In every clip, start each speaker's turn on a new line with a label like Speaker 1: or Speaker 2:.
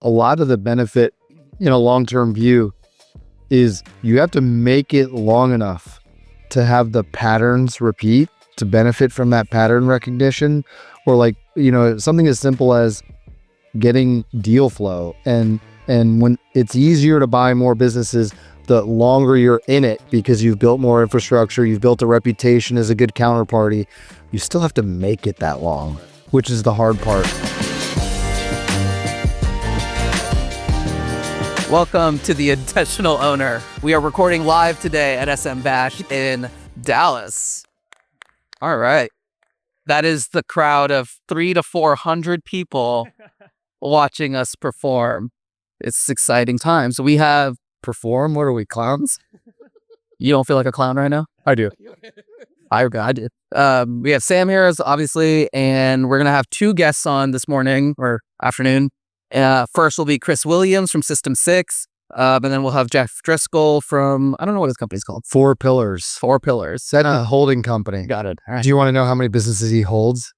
Speaker 1: a lot of the benefit in a long-term view is you have to make it long enough to have the patterns repeat to benefit from that pattern recognition, or like, something as simple as getting deal flow. And when it's easier to buy more businesses, the longer you're in it, because you've built more infrastructure, you've built a reputation as a good counterparty, you still have to make it that long, which is the hard part.
Speaker 2: Welcome to The Intentional Owner. We are recording live today at SMBash in Dallas. All right. That is the crowd of 300 to 400 people watching us perform. It's exciting times. We have perform. What are we, clowns? You don't feel like a clown right now?
Speaker 1: I do.
Speaker 2: I did. We have Sam here, obviously, and we're going to have two guests on this morning or afternoon. First will be Chris Williams from System 6, and then we'll have Jeff Driscoll from, I don't know what his company's called.
Speaker 1: Four Pillars.
Speaker 2: That's
Speaker 1: a holding company.
Speaker 2: Got it. All right.
Speaker 1: Do you want to know how many businesses he holds?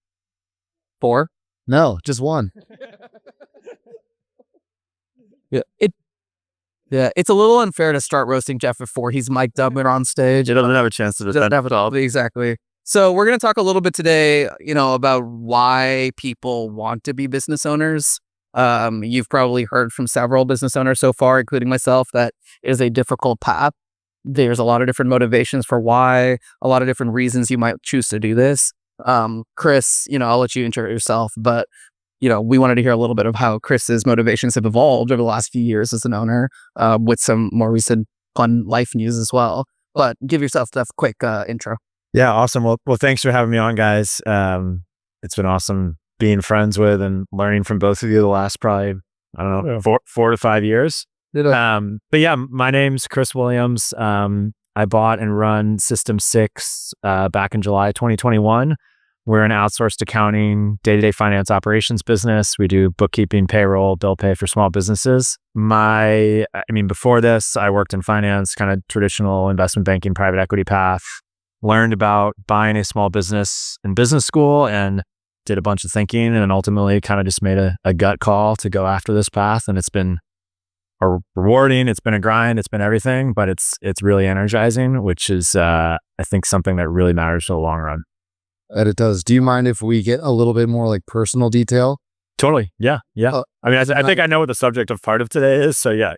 Speaker 2: 4?
Speaker 1: No, just one.
Speaker 2: It's a little unfair to start roasting Jeff before he's mic'd up and on stage.
Speaker 3: He doesn't have a chance to defend.
Speaker 2: Doesn't have it all. Exactly. So we're going to talk a little bit today, about why people want to be business owners. You've probably heard from several business owners so far, including myself, that it is a difficult path. There's a lot of different motivations for why, a lot of different reasons you might choose to do this. Chris, I'll let you intro yourself, but we wanted to hear a little bit of how Chris's motivations have evolved over the last few years as an owner, with some more recent fun life news as well. But give yourself a quick intro.
Speaker 3: Yeah, awesome. Well, thanks for having me on, guys. It's been awesome being friends with and learning from both of you the last probably, I don't know, 4 to 5 years. But yeah, my name's Chris Williams. I bought and run System 6 back in July 2021. We're an outsourced accounting, day-to-day finance operations business. We do bookkeeping, payroll, bill pay for small businesses. Before this, I worked in finance, kind of traditional investment banking, private equity path. Learned about buying a small business in business school and did a bunch of thinking, and ultimately kind of just made a gut call to go after this path. And it's been rewarding. It's been a grind. It's been everything, but it's really energizing, which is, I think, something that really matters for the long run.
Speaker 1: And it does. Do you mind if we get a little bit more like personal detail?
Speaker 3: Totally. Yeah. I think I know what the subject of part of today is. So yeah.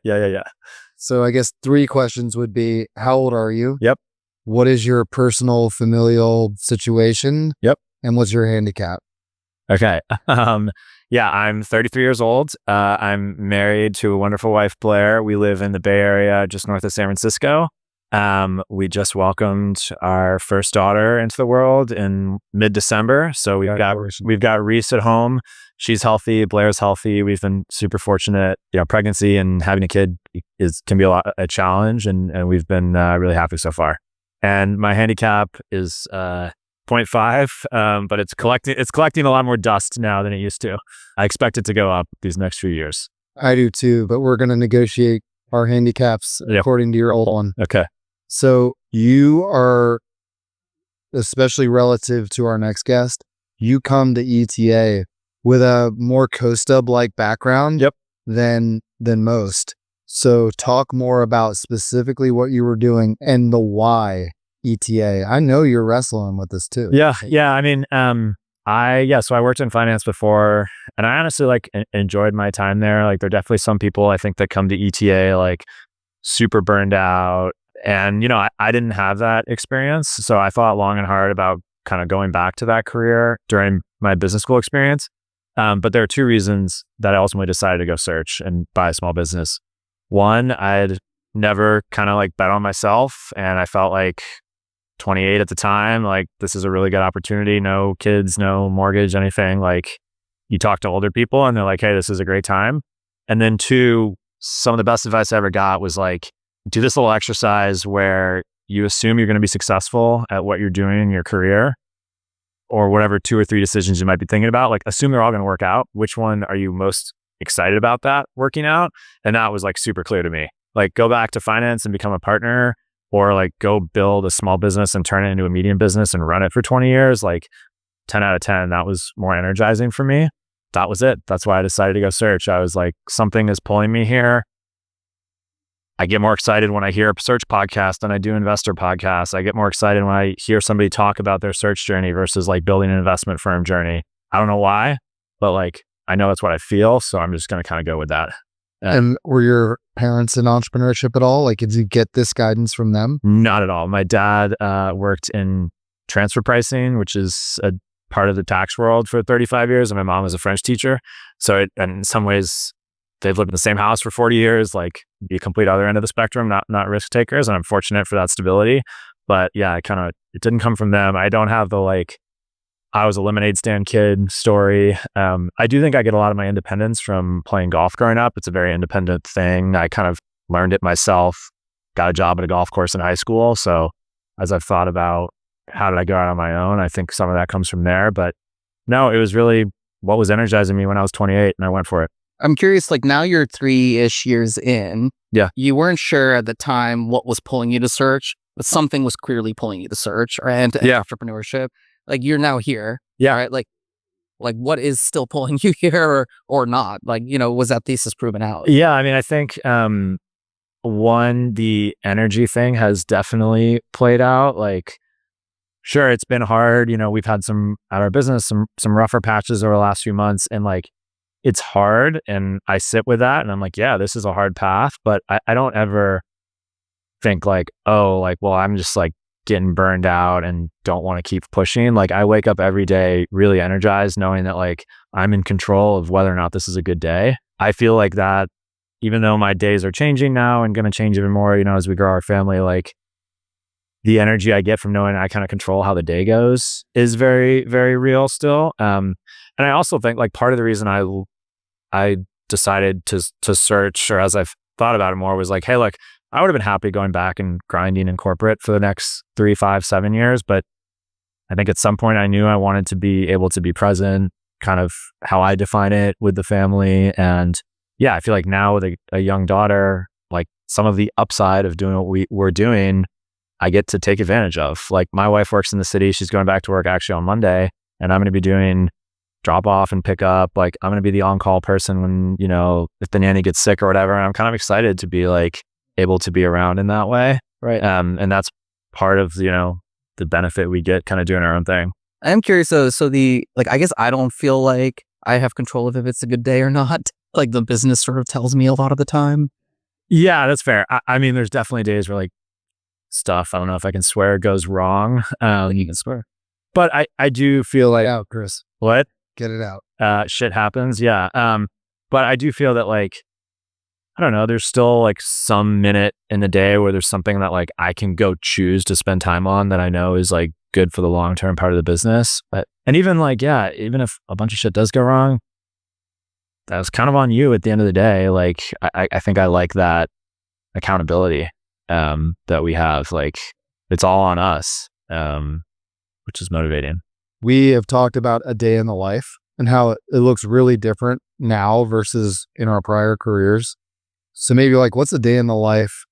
Speaker 1: So I guess 3 questions would be, how old are you?
Speaker 3: Yep.
Speaker 1: What is your personal familial situation?
Speaker 3: Yep.
Speaker 1: And what's your handicap?
Speaker 3: Okay. Yeah, I'm 33 years old. I'm married to a wonderful wife, Blair. We live in the Bay Area, just north of San Francisco. We just welcomed our first daughter into the world in mid-December. So we've got Reese at home. She's healthy. Blair's healthy. We've been super fortunate. Pregnancy and having a kid can be a challenge, and we've been really happy so far. And my handicap is 0.5, but it's collecting a lot more dust now than it used to. I expect it to go up these next few years.
Speaker 1: I do too, but we're going to negotiate our handicaps according to your old one.
Speaker 3: Okay.
Speaker 1: So you are, especially relative to our next guest, you come to ETA with a more Kaustubh-like background than most. So talk more about specifically what you were doing and the why ETA. I know you're wrestling with this too.
Speaker 3: Yeah. So I worked in finance before, and I honestly enjoyed my time there. There are definitely some people I think that come to ETA super burned out. And, I didn't have that experience. So I thought long and hard about kind of going back to that career during my business school experience. But there are 2 reasons that I ultimately decided to go search and buy a small business. One, I'd never kind of bet on myself, and I felt 28 at the time, this is a really good opportunity. No kids, no mortgage, anything. You talk to older people and they're like, hey, this is a great time. And then 2, some of the best advice I ever got was do this little exercise where you assume you're going to be successful at what you're doing in your career, or whatever 2 or 3 decisions you might be thinking about. Assume they're all going to work out. Which one are you most excited about that working out? And that was super clear to me. Go back to finance and become a partner, or go build a small business and turn it into a medium business and run it for 20 years. 10 out of 10, that was more energizing for me. that was it. That's why I decided to go search. I was like, something is pulling me here. I get more excited when I hear a search podcast than I do investor podcasts. I get more excited when I hear somebody talk about their search journey versus like building an investment firm journey. I don't know why, but like, I know it's what I feel. So I'm just going to kind of go with that.
Speaker 1: And were your parents in entrepreneurship at all? Like, did you get this guidance from them?
Speaker 3: Not at all. My dad worked in transfer pricing, which is a part of the tax world, for 35 years. And my mom was a French teacher. So in some ways, they've lived in the same house for 40 years, like the complete other end of the spectrum, not risk takers. And I'm fortunate for that stability. But yeah, it didn't come from them. I don't have the like, I was a lemonade stand kid story. I do think I get a lot of my independence from playing golf growing up. It's a very independent thing. I kind of learned it myself, got a job at a golf course in high school. So as I've thought about how did I go out on my own, I think some of that comes from there. But no, it was really what was energizing me when I was 28 and I went for it.
Speaker 2: I'm curious, like now you're 3-ish years in.
Speaker 3: Yeah.
Speaker 2: You weren't sure at the time what was pulling you to search, but something was clearly pulling you to search and to entrepreneurship. Like you're now here.
Speaker 3: Yeah.
Speaker 2: Right. Like what is still pulling you here or not? Like, was that thesis proven out?
Speaker 3: Yeah. I mean, I think one, the energy thing has definitely played out. Like, sure, it's been hard. We've had some at our business, some rougher patches over the last few months, and like, it's hard. And I sit with that and I'm like, yeah, this is a hard path, but I don't ever think like, oh, like, well, I'm just like getting burned out and don't want to keep pushing. Like I wake up every day really energized, knowing that like I'm in control of whether or not this is a good day. I feel like that, even though my days are changing now and going to change even more, as we grow our family, like the energy I get from knowing I kind of control how the day goes is very, very real still. And I also think like part of the reason I decided to search, or as I've thought about it more, was like, hey, look, I would have been happy going back and grinding in corporate for the next 3, 5, 7 years. But I think at some point I knew I wanted to be able to be present, kind of how I define it, with the family. And yeah, I feel like now with a young daughter, like some of the upside of doing what we're doing, I get to take advantage of. Like my wife works in the city. She's going back to work actually on Monday, and I'm going to be doing drop off and pick up. Like I'm going to be the on-call person when, if the nanny gets sick or whatever. And I'm kind of excited to be like able to be around in that way.
Speaker 2: Right.
Speaker 3: And that's part of, the benefit we get kind of doing our own thing.
Speaker 2: I'm curious though. So I guess I don't feel like I have control of if it's a good day or not. Like the business sort of tells me a lot of the time.
Speaker 3: Yeah, that's fair. I mean, there's definitely days where like stuff, I don't know if I can swear, goes wrong.
Speaker 2: You can swear.
Speaker 3: But I do feel like,
Speaker 1: Out, Chris.
Speaker 3: what?
Speaker 1: Get it out.
Speaker 3: Shit happens. Yeah. But I do feel that like, I don't know, there's still like some minute in the day where there's something that like I can go choose to spend time on that I know is like good for the long-term part of the business. And even like, yeah, even if a bunch of shit does go wrong, that's kind of on you at the end of the day. Like, I think I like that accountability that we have. Like, it's all on us, which is motivating.
Speaker 1: We have talked about a day in the life and how it looks really different now versus in our prior careers. So maybe like, what's a day in the life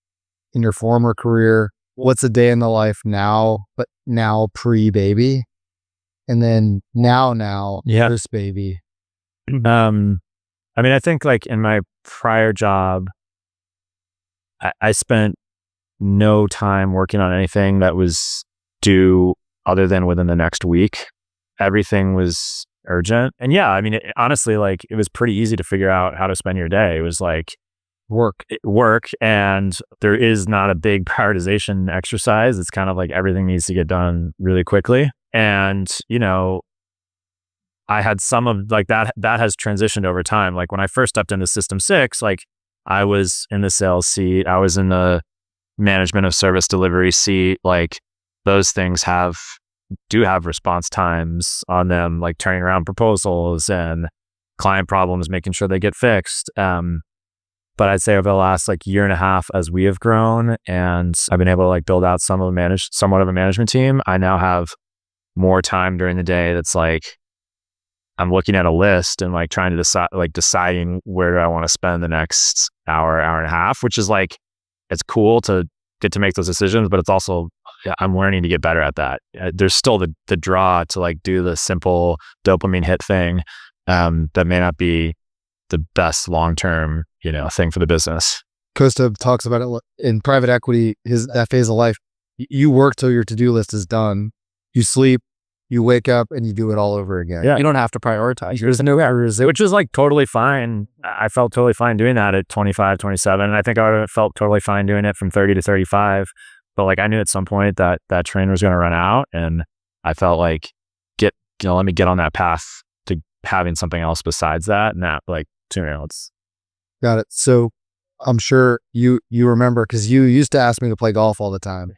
Speaker 1: in your former career? What's a day in the life now, but now pre-baby? And then now
Speaker 3: Yeah.
Speaker 1: this baby.
Speaker 3: I mean, I think like in my prior job, I spent no time working on anything that was due other than within the next week. Everything was urgent. And yeah, I mean, honestly, like it was pretty easy to figure out how to spend your day. It was like work, and there is not a big prioritization exercise. It's kind of like everything needs to get done really quickly. And, I had some of like that has transitioned over time. Like when I first stepped into System 6, like I was in the sales seat, I was in the management of service delivery seat. Like those things do have response times on them, like turning around proposals and client problems, making sure they get fixed. But I'd say over the last like year and a half, as we have grown and I've been able to like build out somewhat of a management team, I now have more time during the day that's like, I'm looking at a list and like trying to deciding where do I want to spend the next hour and a half, which is like, it's cool to get to make those decisions, but it's also, I'm learning to get better at that. There's still the draw to like do the simple dopamine hit thing, that may not be the best long-term, thing for the business.
Speaker 1: Kaustubh talks about it in private equity, that phase of life. You work till your to-do list is done. You sleep, you wake up, and you do it all over again.
Speaker 2: You don't have to prioritize.
Speaker 3: There's no errors, which is like totally fine. I felt totally fine doing that at 25, 27. And I think I would have felt totally fine doing it from 30 to 35. But like I knew at some point that train was going to run out. And I felt like, let me get on that path to having something else besides that. And that it's.
Speaker 1: Got it. So I'm sure you remember, because you used to ask me to play golf all the time.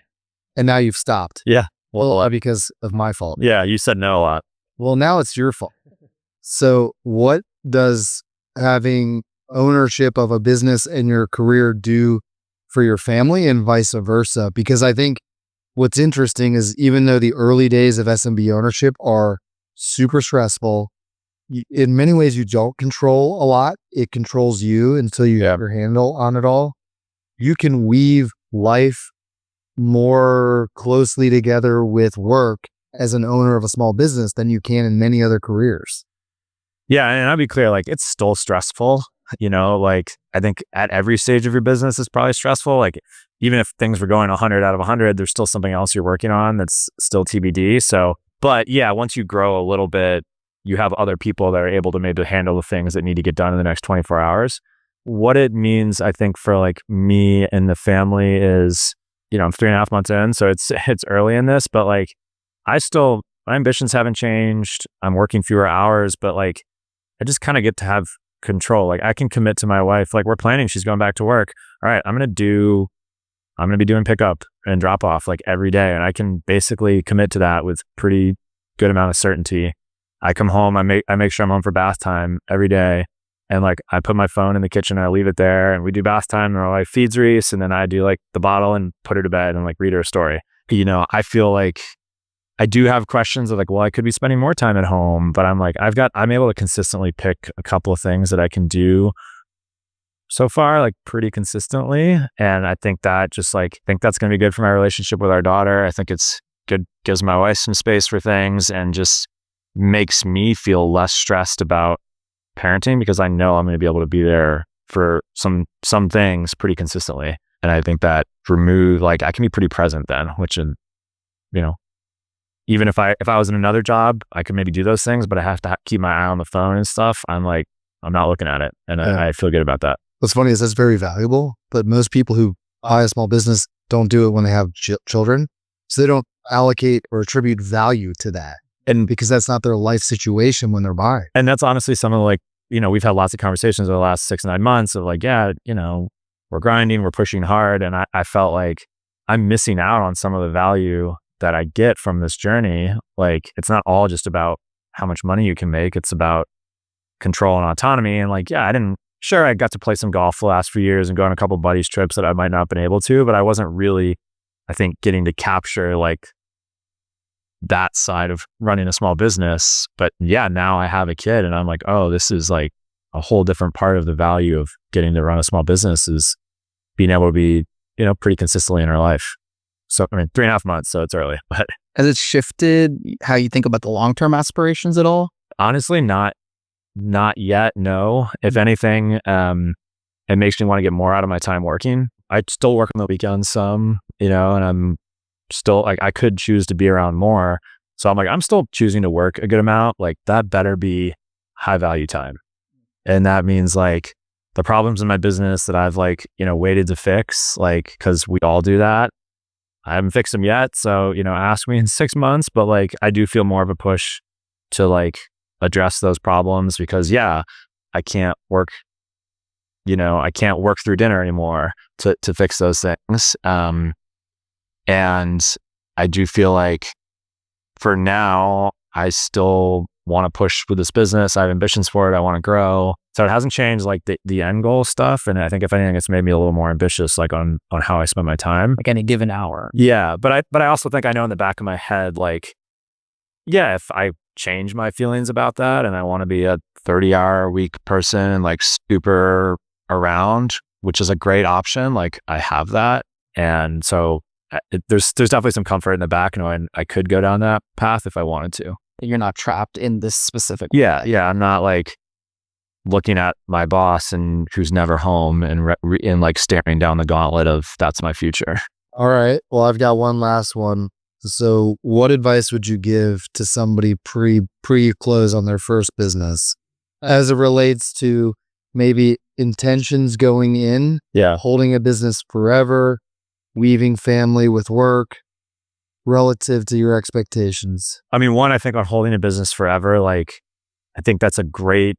Speaker 1: And now you've stopped.
Speaker 3: Yeah.
Speaker 1: Well, because of my fault.
Speaker 3: Yeah, you said no a lot.
Speaker 1: Well, now it's your fault. So what does having ownership of a business in your career do for your family and vice versa? Because I think what's interesting is, even though the early days of SMB ownership are super stressful, in many ways you don't control a lot. It controls you until you have your handle on it all. You can weave life more closely together with work as an owner of a small business than you can in many other careers.
Speaker 3: Yeah, and I'll be clear, it's still stressful. I think at every stage of your business it's probably stressful. Even if things were going 100 out of 100, there's still something else you're working on that's still TBD. So, but yeah, once you grow a little bit, you have other people that are able to maybe handle the things that need to get done in the next 24 hours. What it means, I think, for me and the family is, I'm 3.5 months in, so it's early in this, but my ambitions haven't changed. I'm working fewer hours, but I just kind of get to have control. I can commit to my wife. We're planning, she's going back to work. All right, I'm going to be doing pickup and drop off every day. And I can basically commit to that with pretty good amount of certainty. I come home, I make sure I'm home for bath time every day. And I put my phone in the kitchen and I leave it there, and we do bath time, and my wife feeds Reese, and then I do the bottle and put her to bed and read her a story. I feel I do have questions of well, I could be spending more time at home, but I'm able to consistently pick a couple of things that I can do so far, pretty consistently. And I think that think that's going to be good for my relationship with our daughter. I think it's good, gives my wife some space for things, and just makes me feel less stressed about parenting, because I know I'm going to be able to be there for some things pretty consistently. And I think that I can be pretty present then, which, even if I was in another job, I could maybe do those things, but I have to keep my eye on the phone and stuff. I'm not looking at it. And I feel good about that.
Speaker 1: What's funny is that's very valuable, but most people who buy a small business don't do it when they have children. So they don't allocate or attribute value to that. And because that's not their life situation when they're buying.
Speaker 3: And that's honestly some of we've had lots of conversations over the last 6-9 months of we're grinding, we're pushing hard. And I felt I'm missing out on some of the value that I get from this journey. It's not all just about how much money you can make. It's about control and autonomy. And I got to play some golf the last few years and go on a couple buddies trips that I might not have been able to, but I wasn't really, I think, getting to capture that side of running a small business. But yeah, now I have a kid and I'm oh, this is a whole different part of the value of getting to run a small business, is being able to be, pretty consistently in our life. So, 3.5 months, so it's early, but.
Speaker 2: Has it shifted how you think about the long-term aspirations at all?
Speaker 3: Honestly, not yet. No. If anything, it makes me want to get more out of my time working. I still work on the weekends some, and I'm still I could choose to be around more. So I'm still choosing to work a good amount. That better be high value time. And that means the problems in my business that I've waited to fix, cause we all do that. I haven't fixed them yet. So, ask me in 6 months, but I do feel more of a push to address those problems, because I can't work, I can't work through dinner anymore to fix those things. And I do feel for now, I still want to push with this business. I have ambitions for it. I want to grow. So it hasn't changed the end goal stuff. And I think if anything, it's made me a little more ambitious, on how I spend my time.
Speaker 2: Any given hour.
Speaker 3: Yeah. But I also think I know in the back of my head, if I change my feelings about that and I want to be a 30-hour a week person, super around, which is a great option. I have that. And so there's definitely some comfort in the back knowing I could go down that path if I wanted to.
Speaker 2: You're not trapped in this specific.
Speaker 3: Yeah. I'm not like looking at my boss and who's never home and like staring down the gauntlet of that's my future.
Speaker 1: All right. Well, I've got one last one. So what advice would you give to somebody pre-close on their first business as it relates to maybe intentions going in, holding a business forever, weaving family with work relative to your expectations?
Speaker 3: I mean, one, I think on holding a business forever, like, I think that's a great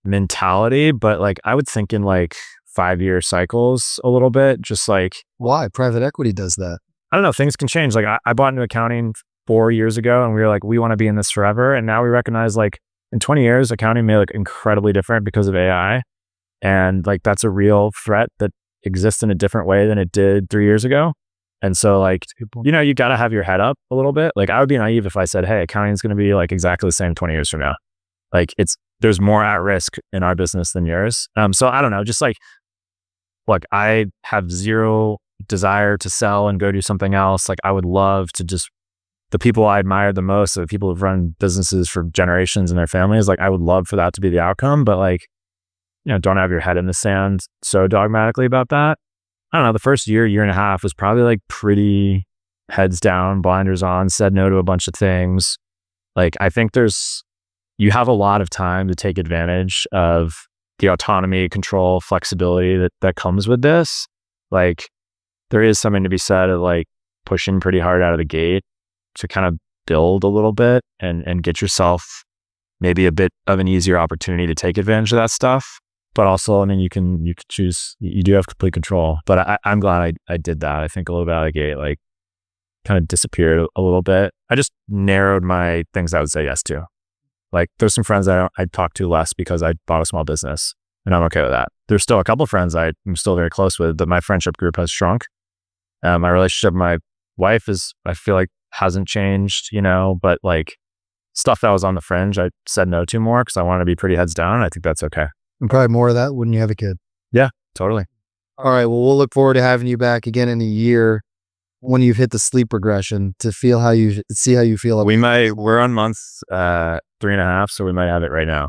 Speaker 3: mentality, but like, I would think in like 5-year cycles a little bit, just like.
Speaker 1: Why? Private equity does that.
Speaker 3: I don't know. Things can change. Like I bought into accounting 4 years ago and we were like, we want to be in this forever. And now we recognize like in 20 years, accounting may look incredibly different because of AI. And like, that's a real threat that exists in a different way than it did 3 years ago. And so like, you got to have your head up a little bit. Like I would be naive if I said, hey, accounting is going to be like exactly the same 20 years from now. Like there's more at risk in our business than yours. So I don't know, just like, look, I have zero desire to sell and go do something else. Like I would love to just, the people I admire the most are the people who've run businesses for generations and their families. Like I would love for that to be the outcome, but like, don't have your head in the sand so dogmatically about that. I don't know. The first year and a half was probably like pretty heads down, blinders on, said no to a bunch of things. Like I think you have a lot of time to take advantage of the autonomy, control, flexibility that comes with this. Like there is something to be said of like pushing pretty hard out of the gate to kind of build a little bit and get yourself maybe a bit of an easier opportunity to take advantage of that stuff. But also, I mean, you can choose, you do have complete control. But I'm glad I did that. I think a little bit out of the gate, like kind of disappeared a little bit. I just narrowed my things I would say yes to. Like there's some friends I talk to less because I bought a small business and I'm okay with that. There's still a couple of friends I'm still very close with, but my friendship group has shrunk. My relationship with my wife I feel like hasn't changed, but like stuff that was on the fringe, I said no to more because I want to be pretty heads down. And I think that's okay.
Speaker 1: And probably more of that when you have a kid.
Speaker 3: Yeah, totally.
Speaker 1: All right. Well, we'll look forward to having you back again in a year when you've hit the sleep regression to see how you feel.
Speaker 3: We're on month 3.5, so we might have it right now.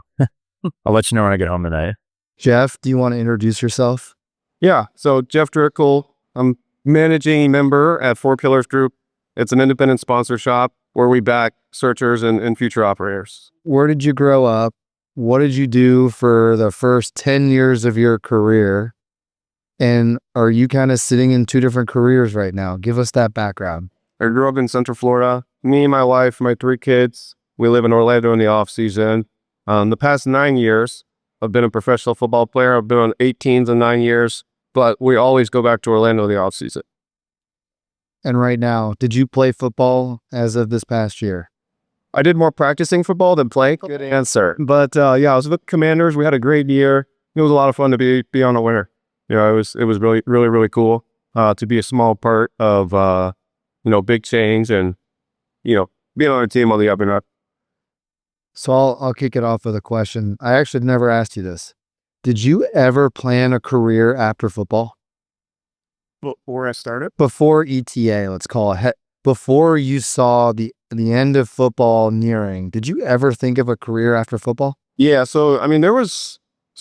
Speaker 3: I'll let you know when I get home tonight.
Speaker 1: Jeff, do you want to introduce yourself?
Speaker 4: Yeah. So Jeff Driscoll, I'm managing member at Four Pillars Group. It's an independent sponsor shop where we back searchers and future operators.
Speaker 1: Where did you grow up? What did you do for the first 10 years of your career? And are you kind of sitting in two different careers right now? Give us that background.
Speaker 4: I grew up in Central Florida. Me, my wife, my 3 kids. We live in Orlando in the off season. The past 9 years, I've been a professional football player. I've been on 8 teams in 9 years, but we always go back to Orlando in the off season.
Speaker 1: And right now, did you play football as of this past year?
Speaker 4: I did more practicing football than playing. Good answer. But yeah, I was with the Commanders. We had a great year. It was a lot of fun to be on a winner. It was really, really, really cool to be a small part of big change and being on a team on the up and up.
Speaker 1: So I'll kick it off with a question. I actually never asked you this. Did you ever plan a career after football?
Speaker 4: Before I started?
Speaker 1: Before ETA, let's call it. Before you saw the end of football nearing, did you ever think of a career after football?
Speaker 4: Yeah. So, I mean, a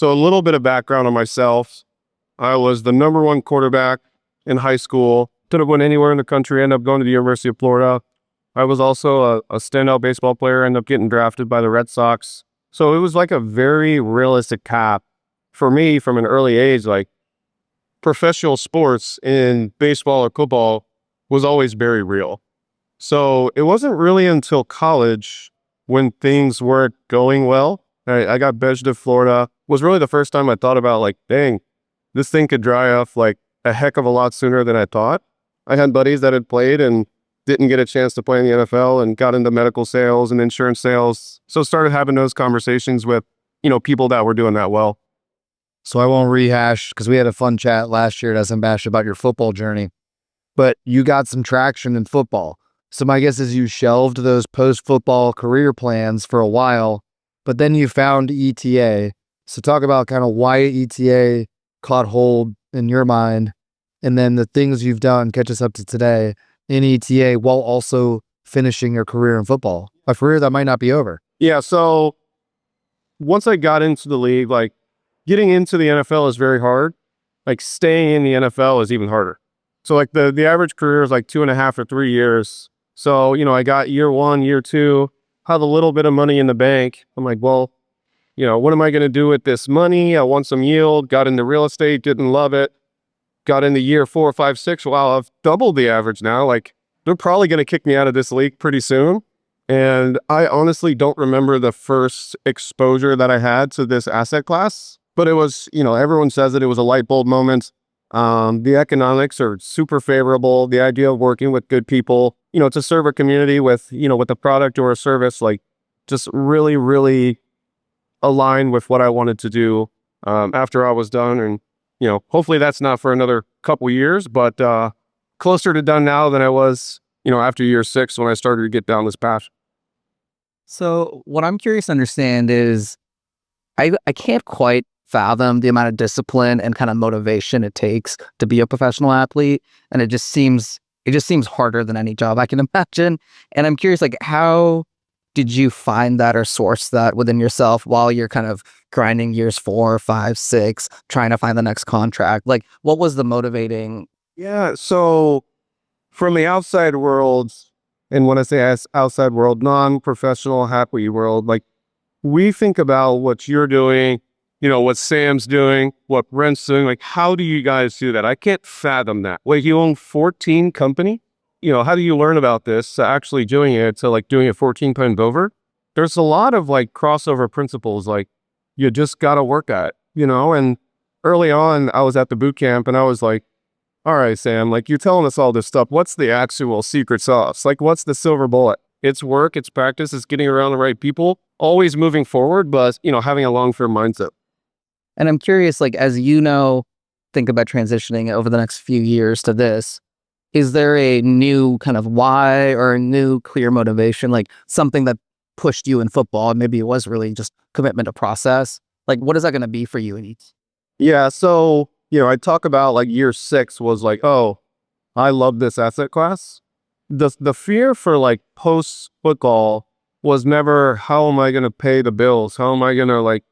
Speaker 4: little bit of background on myself. I was the number 1 quarterback in high school. Could have went anywhere in the country, ended up going to the University of Florida. I was also a standout baseball player, ended up getting drafted by the Red Sox. So it was like a very realistic path for me from an early age. Like professional sports in baseball or football was always very real. So it wasn't really until college when things weren't going well. I got benched to Florida. Was really the first time I thought about like, dang, this thing could dry up like a heck of a lot sooner than I thought. I had buddies that had played and didn't get a chance to play in the NFL and got into medical sales and insurance sales. So started having those conversations with, people that were doing that well.
Speaker 1: So I won't rehash because we had a fun chat last year at SMBash about your football journey, but you got some traction in football. So my guess is you shelved those post-football career plans for a while, but then you found ETA. So talk about kind of why ETA caught hold in your mind, and then the things you've done, catch us up to today in ETA while also finishing your career in football, a career that might not be over?
Speaker 4: Yeah. So once I got into the league, like getting into the NFL is very hard. Like staying in the NFL is even harder. So like the average career is like 2.5 or 3 years. So, I got year 1, year 2, had a little bit of money in the bank. I'm like, well, what am I going to do with this money? I want some yield, got into real estate, didn't love it. Got into year 4, 5, 6. Wow, I've doubled the average now. Like they're probably going to kick me out of this league pretty soon. And I honestly don't remember the first exposure that I had to this asset class, but it was, everyone says it was a light bulb moment. The economics are super favorable. The idea of working with good people, to serve a community with, with a product or a service, like just really, really aligned with what I wanted to do after I was done. And, hopefully that's not for another couple years, but closer to done now than I was, after year 6 when I started to get down this path.
Speaker 2: So what I'm curious to understand is I can't quite fathom the amount of discipline and kind of motivation it takes to be a professional athlete. And it just seems harder than any job I can imagine. And I'm curious, like, how did you find that or source that within yourself while you're kind of grinding years 4, 5, 6, trying to find the next contract? Like, what was the motivating?
Speaker 4: Yeah. So from the outside world, and when I say outside world, non-professional, happy world, like we think about what you're doing, what Sam's doing, what Brent's doing. Like, how do you guys do that? I can't fathom that. Wait, you own 14 company? How do you learn about this, actually doing it, to like doing it 14 times over? There's a lot of like crossover principles, like you just got to work at, and early on I was at the boot camp and I was like, all right, Sam, like you're telling us all this stuff. What's the actual secret sauce? Like, what's the silver bullet? It's work, it's practice, it's getting around the right people, always moving forward, but, having a long-term mindset.
Speaker 2: And I'm curious, like, as think about transitioning over the next few years to this, is there a new kind of why or a new clear motivation, like something that pushed you in football? And maybe it was really just commitment to process. Like, what is that going to be for you in each?
Speaker 4: Yeah. So, I talk about like year 6 was like, oh, I love this asset class. The fear for like post football was never, how am I going to pay the bills? How am I going to like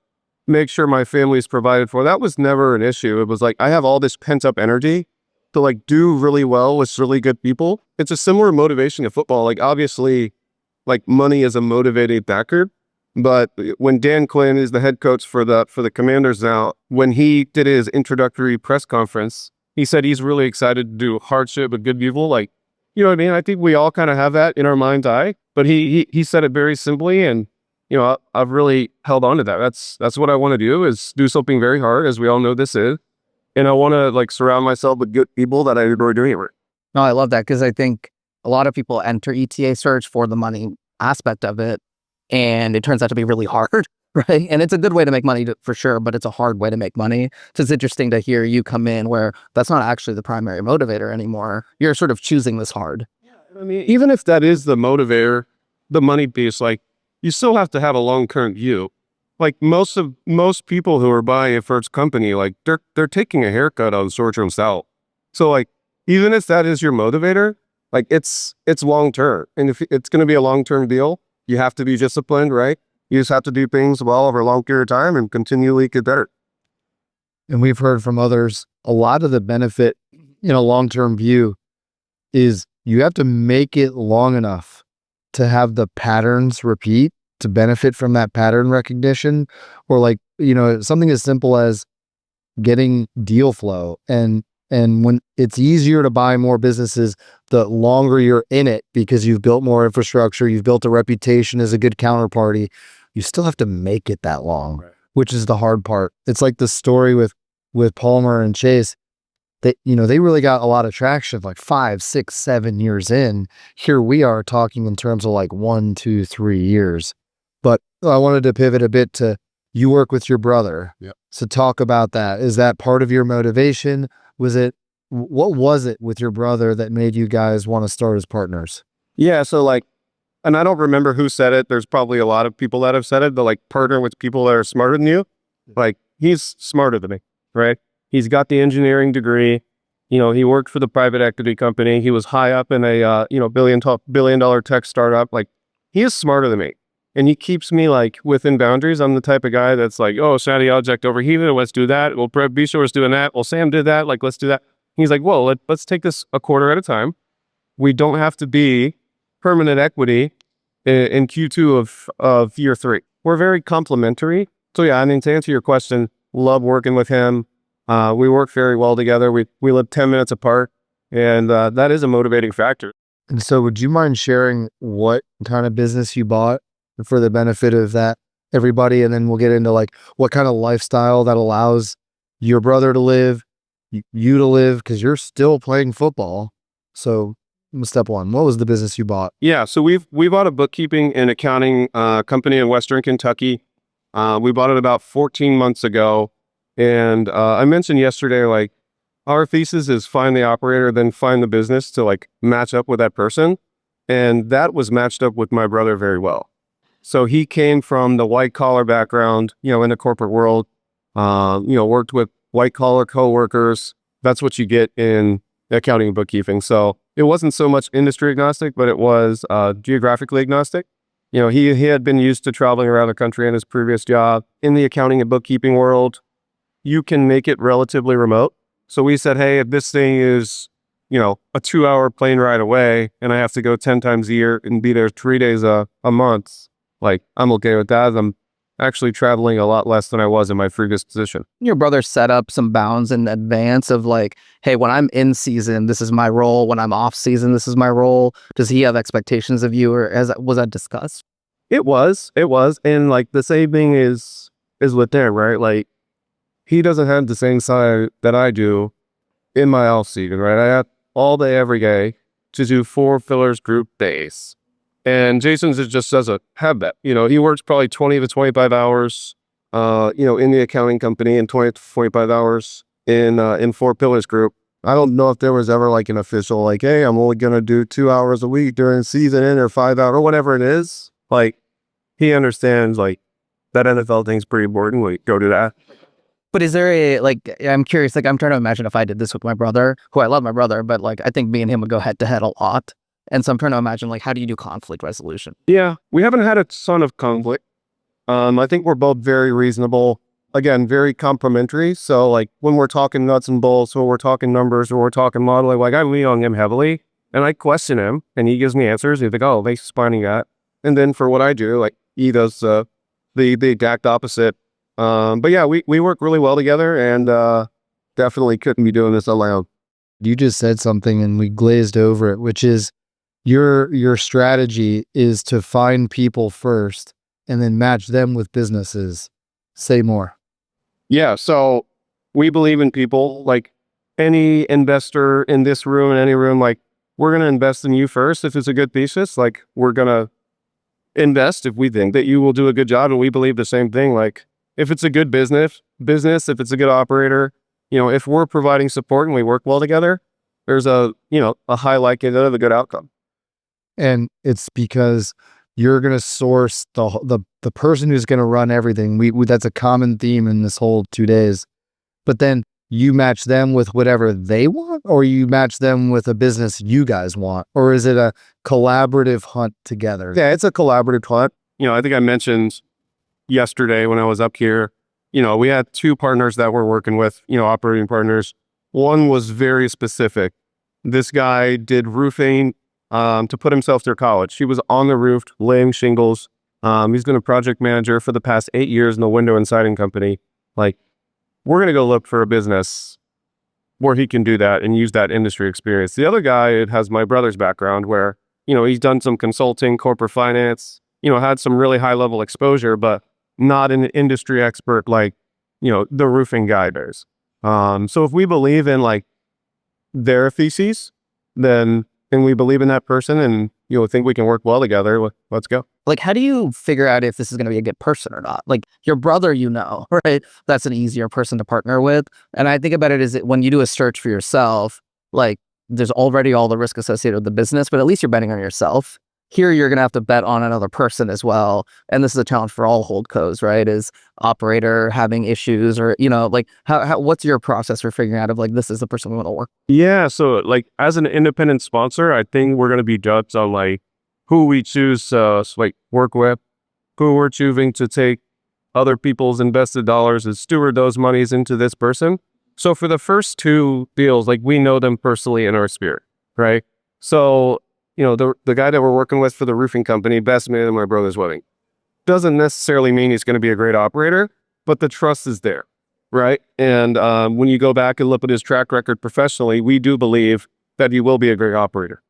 Speaker 4: make sure my family's provided for? That was never an issue. It was like, I have all this pent up energy to like do really well with really good people. It's a similar motivation to football. Like obviously, like money is a motivating factor. But when Dan Quinn is the head coach for the Commanders now, when he did his introductory press conference, he said he's really excited to do hardship with good people. Like, you know what I mean? I think we all kind of have that in our mind's eye. But he said it very simply, and I've really held on to that. That's what I want to do, is do something very hard, as we all know this is, and I want to like surround myself with good people that I enjoy doing it with.
Speaker 2: No, I love that, because I think a lot of people enter ETA search for the money aspect of it, and it turns out to be really hard, right? And it's a good way to make money for sure, but it's a hard way to make money. So it's interesting to hear you come in where that's not actually the primary motivator anymore. You're sort of choosing this hard.
Speaker 4: I mean, even if that is the motivator, the money piece, like you still have to have a long-term view. Like most people who are buying a first company, like they're taking a haircut on short-term sell. So like, even if that is your motivator, like it's long-term. And if it's going to be a long-term deal, you have to be disciplined, right? You just have to do things well over a long period of time and continually get better.
Speaker 1: And we've heard from others, a lot of the benefit in a long-term view is you have to make it long enough to have the patterns repeat, to benefit from that pattern recognition, or like, something as simple as getting deal flow. And when it's easier to buy more businesses, the longer you're in it, because you've built more infrastructure, you've built a reputation as a good counterparty, you still have to make it that long, right, which is the hard part. It's like the story with Palmer and Chase. That, they really got a lot of traction like 5, 6, 7 years in. Here we are talking in terms of like 1, 2, 3 years. But I wanted to pivot a bit to, you work with your brother.
Speaker 4: Yep.
Speaker 1: So talk about that. Is that part of your motivation? What was it with your brother that made you guys want to start as partners?
Speaker 4: Yeah. So like, and I don't remember who said it. There's probably a lot of people that have said it, but like partner with people that are smarter than you. Like he's smarter than me, right? He's got the engineering degree. He worked for the private equity company. He was high up in a, billion dollar tech startup. Like, he is smarter than me. And he keeps me like within boundaries. I'm the type of guy that's like, oh, shiny object overheated. Let's do that. Well, Bishore's doing that. Well, Sam did that. Like, let's do that. He's like, well, let's take this a quarter at a time. We don't have to be permanent equity in Q2 of year 3. We're very complementary. So yeah, I mean, to answer your question, love working with him. We work very well together. We live 10 minutes apart, and that is a motivating factor.
Speaker 1: And so would you mind sharing what kind of business you bought for the benefit of that everybody? And then we'll get into like what kind of lifestyle that allows your brother to live, you to live, because you're still playing football. So step one, what was the business you bought?
Speaker 4: Yeah, so we bought a bookkeeping and accounting company in Western Kentucky. We bought it about 14 months ago. And I mentioned yesterday, like, our thesis is find the operator, then find the business to like match up with that person. And that was matched up with my brother very well. So he came from the white collar background, in the corporate world, worked with white collar coworkers. That's what you get in accounting and bookkeeping. So it wasn't so much industry agnostic, but it was geographically agnostic. He had been used to traveling around the country in his previous job. In the accounting and bookkeeping world, you can make it relatively remote. So we said, hey, if this thing is, a 2-hour plane ride away and I have to go 10 times a year and be there 3 days a month, like, I'm okay with that. I'm actually traveling a lot less than I was in my previous position.
Speaker 2: Your brother set up some bounds in advance of like, hey, when I'm in season, this is my role. When I'm off season, this is my role. Does he have expectations of you, or was that discussed?
Speaker 4: It was. And like the same thing is with there, right? Like, he doesn't have the same side that I do in my off season, right? I have all day, every day to do 4 fillers group days. And Jason's just doesn't have that. He works probably 20 to 25 hours, in the accounting company, and 20 to 45 hours in 4 pillars group. I don't know if there was ever like an official, like, hey, I'm only going to do 2 hours a week during season or 5 hours or whatever it is. Like, he understands like that NFL thing's pretty important. We go to that.
Speaker 2: But is there I'm curious, like, I'm trying to imagine if I did this with my brother, who I love my brother, but like, I think me and him would go head to head a lot. And so I'm trying to imagine, like, how do you do conflict resolution?
Speaker 4: Yeah, we haven't had a ton of conflict. I think we're both very reasonable, again, very complimentary. So like when we're talking nuts and bolts, or we're talking numbers, or we're talking modeling, like I lean on him heavily and I question him and he gives me answers. He's like, oh, they spawning that. And then for what I do, like, he does the exact opposite. But yeah, we work really well together, and definitely couldn't be doing this alone.
Speaker 1: You just said something and we glazed over it, which is your strategy is to find people first and then match them with businesses. Say more.
Speaker 4: Yeah, so we believe in people. Like, any investor in this room, in any room, like, we're going to invest in you first. If it's a good thesis, like, we're going to invest if we think that you will do a good job, and we believe the same thing. Like, if it's a good business, if it's a good operator, if we're providing support and we work well together, there's a high likelihood of a good outcome.
Speaker 1: And it's because you're going to source the person who's going to run everything. That's a common theme in this whole 2 days. But then you match them with whatever they want, or you match them with a business you guys want, or is it a collaborative hunt together?
Speaker 4: Yeah, it's a collaborative hunt. I think I mentioned yesterday when I was up here, we had 2 partners that we're working with, operating partners. One was very specific. This guy did roofing to put himself through college. He was on the roof laying shingles. He's been a project manager for the past 8 years in the window and siding company. Like, we're going to go look for a business where he can do that and use that industry experience. The other guy, it has my brother's background where, he's done some consulting, corporate finance, had some really high level exposure, but not an industry expert like, the roofing guy does. So if we believe in like their theses, then, and we believe in that person and, think we can work well together, let's go.
Speaker 2: Like, how do you figure out if this is going to be a good person or not? Like, your brother, right? That's an easier person to partner with. And I think about it as when you do a search for yourself, like, there's already all the risk associated with the business, but at least you're betting on yourself. here you're going to have to bet on another person as well. And this is a challenge for all holdcos, right? Is operator having issues, or, like what's your process for figuring out if like this is the person we want to work with?
Speaker 4: Yeah. So like as an independent sponsor, I think we're going to be judged on like who we choose to like work with, who we're choosing to take other people's invested dollars and steward those monies into this person. So for the first two deals, like we know them personally in our spirit, right? So, the guy that we're working with for the roofing company, best man in my brother's wedding, doesn't necessarily mean he's going to be a great operator, but the trust is there, right? And when you go back and look at his track record professionally, we do believe that he will be a great operator.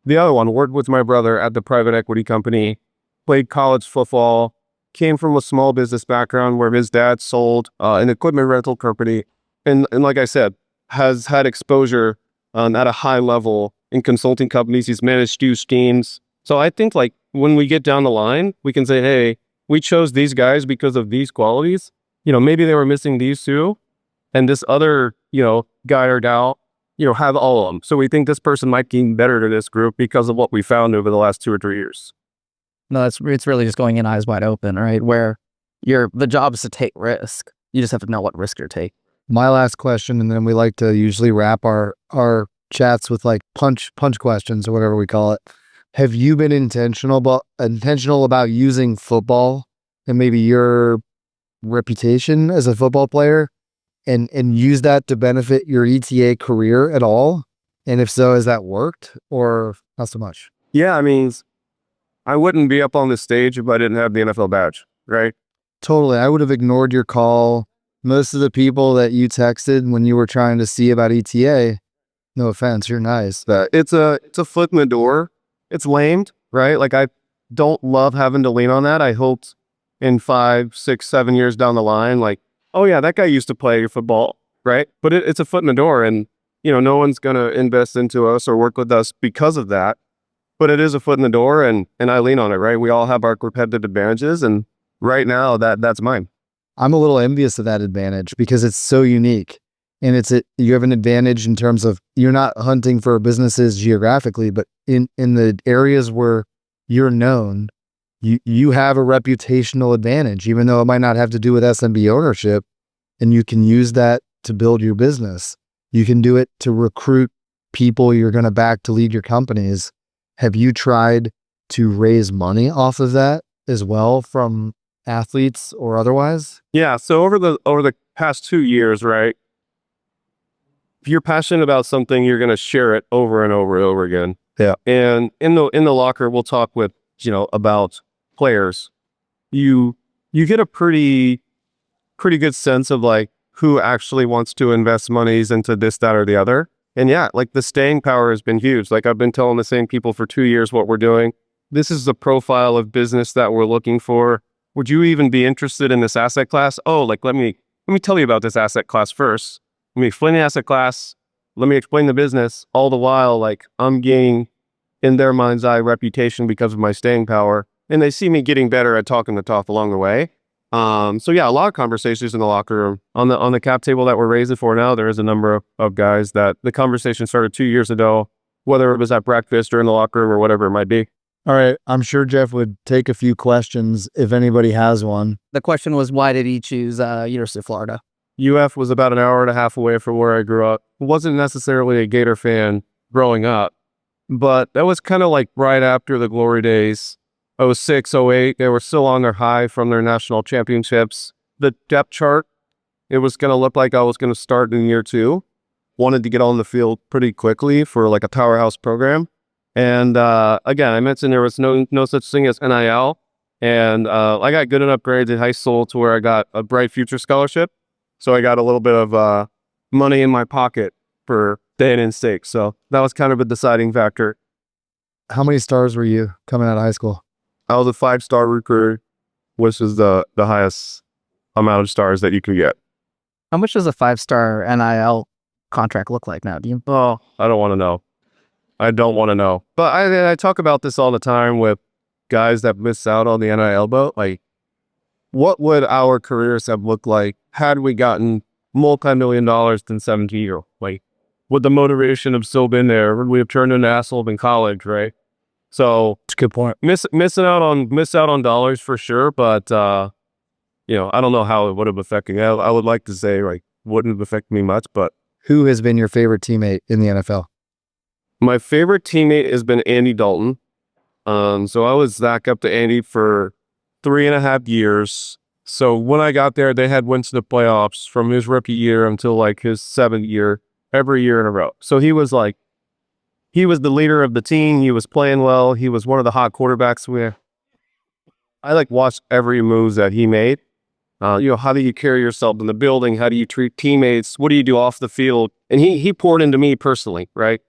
Speaker 4: The other one worked with my brother at the private equity company, played college football, came from a small business background where his dad sold an equipment rental company. And like I said, has had exposure at a high level in consulting companies. He's managed huge teams. So I think like when we get down the line, we can say, hey, we chose these guys because of these qualities. Maybe they were missing these two. And this other, guy or gal, have all of them. So we think this person might be better to this group because of what we found over the last 2 or 3 years.
Speaker 2: No, it's really just going in eyes wide open, right? Where the job is to take risk. You just have to know what risk you're taking.
Speaker 1: My last question, and then we like to usually wrap our chats with like punch questions or whatever we call it. Have you been intentional about using football and maybe your reputation as a football player and use that to benefit your ETA career at all? And if so, has that worked or not so much?
Speaker 4: Yeah, I mean, I wouldn't be up on this stage if I didn't have the NFL badge, right?
Speaker 1: Totally. I would have ignored your call. Most of the people that you texted when you were trying to see about ETA, no offense, you're nice.
Speaker 4: It's a foot in the door. It's lamed, right? Like I don't love having to lean on that. I hoped in 5, 6, 7 years down the line, like, oh yeah, that guy used to play football, right? But it's a foot in the door, and no one's gonna invest into us or work with us because of that. But it is a foot in the door, and I lean on it, right? We all have our competitive advantages, and right now that's mine.
Speaker 1: I'm a little envious of that advantage because it's so unique. And you have an advantage in terms of you're not hunting for businesses geographically, but in the areas where you're known, you have a reputational advantage, even though it might not have to do with SMB ownership. And you can use that to build your business. You can do it to recruit people you're going to back to lead your companies. Have you tried to raise money off of that as well from athletes or otherwise?
Speaker 4: Yeah. So over the past 2 years, right? If you're passionate about something, you're going to share it over and over and over again.
Speaker 1: Yeah.
Speaker 4: And in the locker, we'll talk with, about players. You get a pretty good sense of like who actually wants to invest monies into this, that, or the other. And yeah, like the staying power has been huge. Like I've been telling the same people for 2 years what we're doing. This is the profile of business that we're looking for. Would you even be interested in this asset class? Oh, like let me tell you about this asset class first. Let me explain the asset class. Let me explain the business. All the while, like I'm gaining, in their mind's eye, reputation because of my staying power, and they see me getting better at talking the talk along the way. So yeah, a lot of conversations in the locker room. On the cap table that we're raising for now, there is a number of guys that the conversation started 2 years ago, whether it was at breakfast or in the locker room or whatever it might be.
Speaker 1: All right. I'm sure Jeff would take a few questions if anybody has one.
Speaker 2: The question was, why did he choose University of Florida?
Speaker 4: UF was about an hour and a half away from where I grew up. Wasn't necessarily a Gator fan growing up, but that was kind of like right after the glory days. 06, 08, they were still on their high from their national championships. The depth chart, it was going to look like I was going to start in year 2. Wanted to get on the field pretty quickly for like a powerhouse program. And again, I mentioned there was no such thing as NIL. And I got good enough grades in high school to where I got a Bright Future Scholarship. So I got a little bit of money in my pocket for staying in state. So that was kind of a deciding factor.
Speaker 1: How many stars were you coming out of high school?
Speaker 4: I was a 5-star recruit, which is the highest amount of stars that you can get.
Speaker 2: How much does a 5-star NIL contract look like now?
Speaker 4: Oh, I don't want to know. I don't want to know. But I talk about this all the time with guys that miss out on the NIL boat. Like, what would our careers have looked like had we gotten multi-million dollars in 17 years? Like, would the motivation have still been there? Would we have turned into assholes in college, right? So
Speaker 3: That's a good point.
Speaker 4: missing out on dollars for sure, but I don't know how it would have affected me. I would like to say like wouldn't have affected me much, but
Speaker 1: Who has been your favorite teammate in the NFL?
Speaker 4: my favorite teammate has been Andy Dalton. So I was Zach up to Andy for 3.5 years. So when I got there, they had went to the playoffs from his rookie year until like his 7th year, every year in a row. So he was the leader of the team. He was playing well. He was one of the hot quarterbacks. I like watched every move that he made. How do you carry yourself in the building? How do you treat teammates? What do you do off the field? And he poured into me personally, right?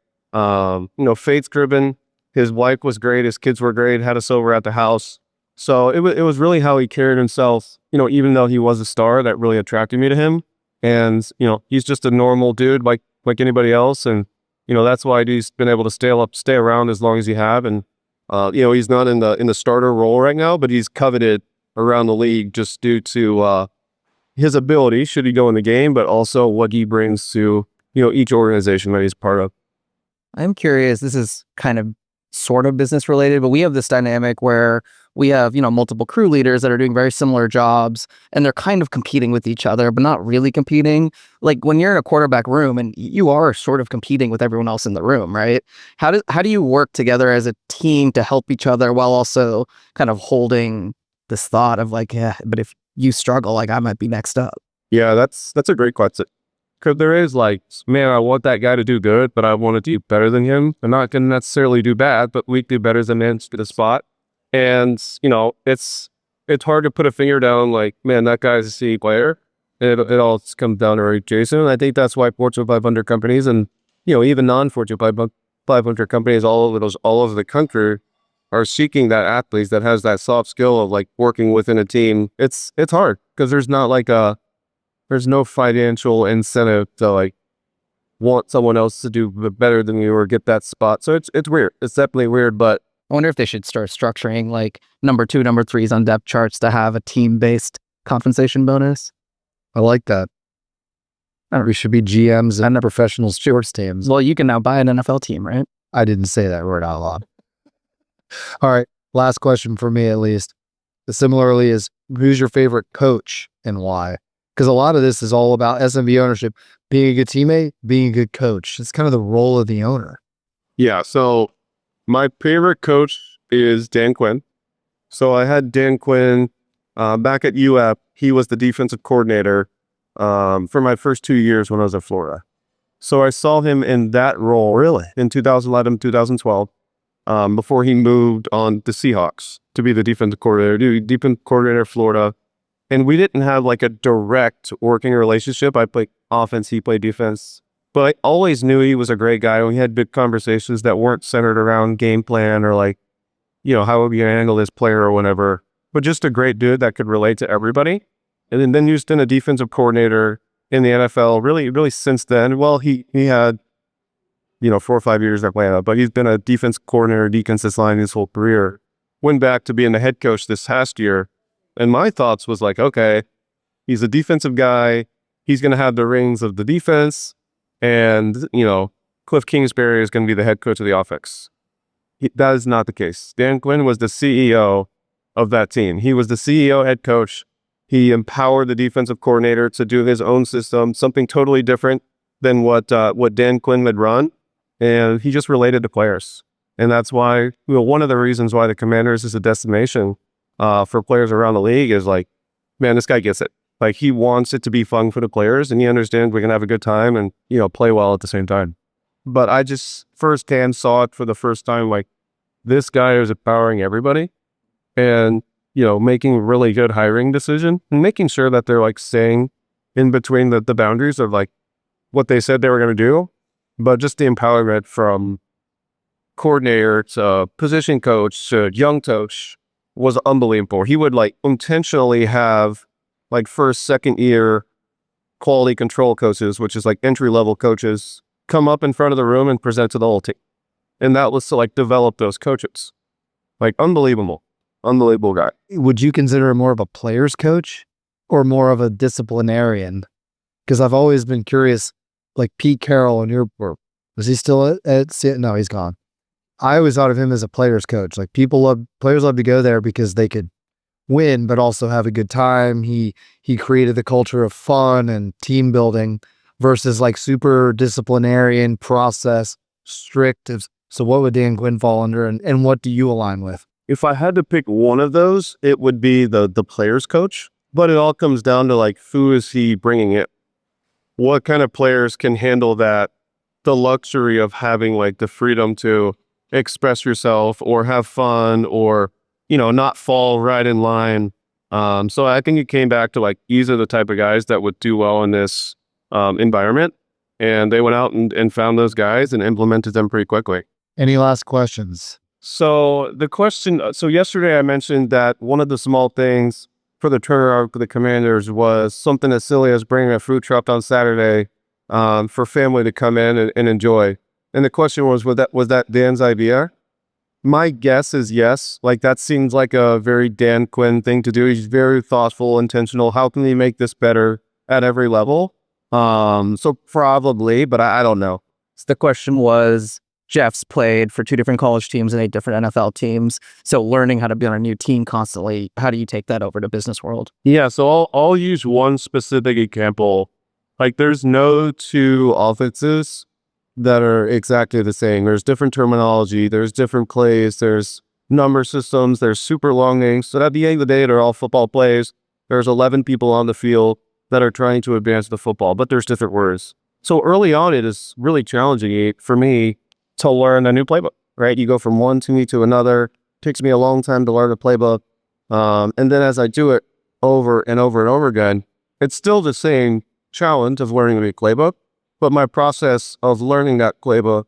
Speaker 4: Faith's driven. His wife was great. His kids were great. Had us over at the house. So it was really how he carried himself, even though he was a star, that really attracted me to him. And, he's just a normal dude like anybody else. And, that's why he's been able to stay around as long as he have. And, he's not in the starter role right now, but he's coveted around the league just due to his ability, should he go in the game, but also what he brings to, each organization that he's part of.
Speaker 2: I'm curious, this is kind of sort of business related, but we have this dynamic where we have, multiple crew leaders that are doing very similar jobs and they're kind of competing with each other, but not really competing. Like when you're in a quarterback room and you are sort of competing with everyone else in the room, right? How do you work together as a team to help each other while also kind of holding this thought of like, yeah, but if you struggle, like I might be next up?
Speaker 4: Yeah, that's a great question. Because there is like, man, I want that guy to do good, but I want to do better than him. I'm not going to necessarily do bad, but we do better than him to the spot. And, it's hard to put a finger down like, man, that guy's a C player. It all comes down to Jason. I think that's why Fortune 500 companies and, even non-Fortune 500 companies all over the country are seeking that athletes that has that soft skill of like working within a team. It's hard because there's no financial incentive to like want someone else to do better than you or get that spot. So it's weird. It's definitely weird, but
Speaker 2: I wonder if they should start structuring like number 2, number 3s on depth charts to have a team-based compensation bonus.
Speaker 1: I like that. We should be GMs and professional sports teams.
Speaker 2: Well, you can now buy an NFL team, right?
Speaker 1: I didn't say that word out loud. All right. Last question for me, at least. Similarly is, who's your favorite coach and why? Because a lot of this is all about SMB ownership, being a good teammate, being a good coach. It's kind of the role of the owner.
Speaker 4: Yeah. So my favorite coach is Dan Quinn. So I had Dan Quinn back at UF. He was the defensive coordinator for my first 2 years when I was at Florida. So I saw him in that role really in 2011, 2012, before he moved on to Seahawks to be the defensive coordinator of Florida. And we didn't have like a direct working relationship. I played offense, he played defense. But I always knew he was a great guy. We had big conversations that weren't centered around game plan or like, how would you handle this player or whatever. But just a great dude that could relate to everybody. And then he's been a defensive coordinator in the NFL really since then. Well, he had, 4 or 5 years at Atlanta, but he's been a defense coordinator, defensive line his whole career. Went back to being the head coach this past year. And my thoughts was like, okay, he's a defensive guy. He's going to have the rings of the defense. And, Cliff Kingsbury is going to be the head coach of the offense. That is not the case. Dan Quinn was the CEO of that team. He was the CEO, head coach. He empowered the defensive coordinator to do his own system, something totally different than what Dan Quinn had run. And he just related to players. And that's why, one of the reasons why the Commanders is a destination for players around the league is like, man, this guy gets it. Like he wants it to be fun for the players and he understands we can have a good time and, play well at the same time. But I just firsthand saw it for the first time, like this guy is empowering everybody and, making really good hiring decision and making sure that they're like staying in between the boundaries of like what they said they were going to do. But just the empowerment from coordinator to position coach to young coach was unbelievable. He would like intentionally have like first, second year quality control coaches, which is like entry level coaches, come up in front of the room and present to the whole team. And that was to like develop those coaches. Like unbelievable guy.
Speaker 1: Would you consider him more of a player's coach or more of a disciplinarian? Because I've always been curious, like Pete Carroll in your work, is he still at no, he's gone. I always thought of him as a player's coach. Like players love to go there because they could win, but also have a good time. He created the culture of fun and team building versus like super disciplinarian process, strict. So what would Dan Quinn fall under, and what do you align with?
Speaker 4: If I had to pick one of those, it would be the player's coach. But it all comes down to like, who is he bringing in? What kind of players can handle that? The luxury of having like the freedom to express yourself or have fun or, not fall right in line. So I think it came back to like, these are the type of guys that would do well in this environment. And they went out and found those guys and implemented them pretty quickly.
Speaker 1: Any last questions?
Speaker 4: So yesterday I mentioned that one of the small things for the turnaround for the Commanders was something as silly as bringing a food truck on Saturday for family to come in and enjoy. And the question was that Dan's idea? My guess is yes. Like, that seems like a very Dan Quinn thing to do. He's very thoughtful, intentional. How can we make this better at every level? So probably, but I don't know.
Speaker 2: So the question was, Jeff's played for 2 different college teams and 8 different NFL teams. So learning how to be on a new team constantly, how do you take that over to business world?
Speaker 4: Yeah, so I'll use one specific example. Like, there's no 2 offenses that are exactly the same. There's different terminology, there's different plays, there's number systems, there's super long names. So at the end of the day, they're all football plays. There's 11 people on the field that are trying to advance the football, but there's different words. So early on, it is really challenging for me to learn a new playbook, right? You go from one team to another. It takes me a long time to learn a playbook. And then as I do it over and over and over again, it's still the same challenge of learning a new playbook, but my process of learning that playbook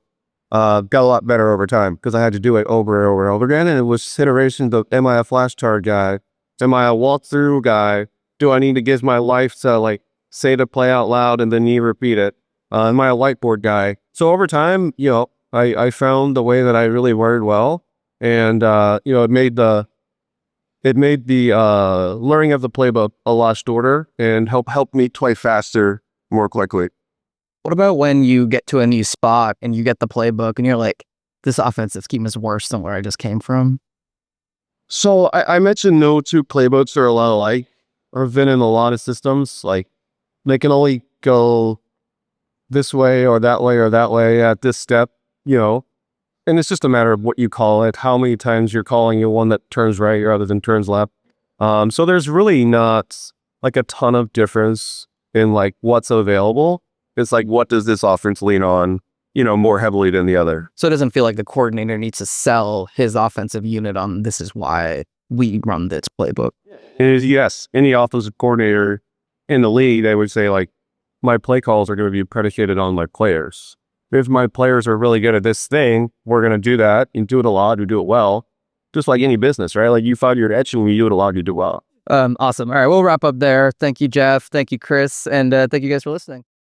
Speaker 4: got a lot better over time because I had to do it over and over and over again. And it was iterations of, am I a flashcard guy? Am I a walkthrough guy? Do I need to give my life to like say the play out loud and then you repeat it? Am I a whiteboard guy? So over time, I found the way that I really learned well, and it made the learning of the playbook a lot shorter and help me play faster more quickly.
Speaker 2: What about when you get to a new spot and you get the playbook and you're like, this offensive scheme is worse than where I just came from?
Speaker 4: So I mentioned no 2 playbooks are a lot alike. I've been in a lot of systems, like they can only go this way or that way at this step, and it's just a matter of what you call it, how many times you're calling it one that turns right rather than turns left. So there's really not like a ton of difference in like what's available. It's like, what does this offense lean on, more heavily than the other?
Speaker 2: So it doesn't feel like the coordinator needs to sell his offensive unit on this is why we run this playbook.
Speaker 4: Yes, any offensive coordinator in the league, they would say like, my play calls are going to be predicated on my players. If my players are really good at this thing, we're going to do that and do it a lot, we do it well. Just like any business, right? Like you find your edge and when you do it a lot, you do well.
Speaker 2: Awesome. All right, we'll wrap up there. Thank you, Jeff. Thank you, Chris. And thank you guys for listening.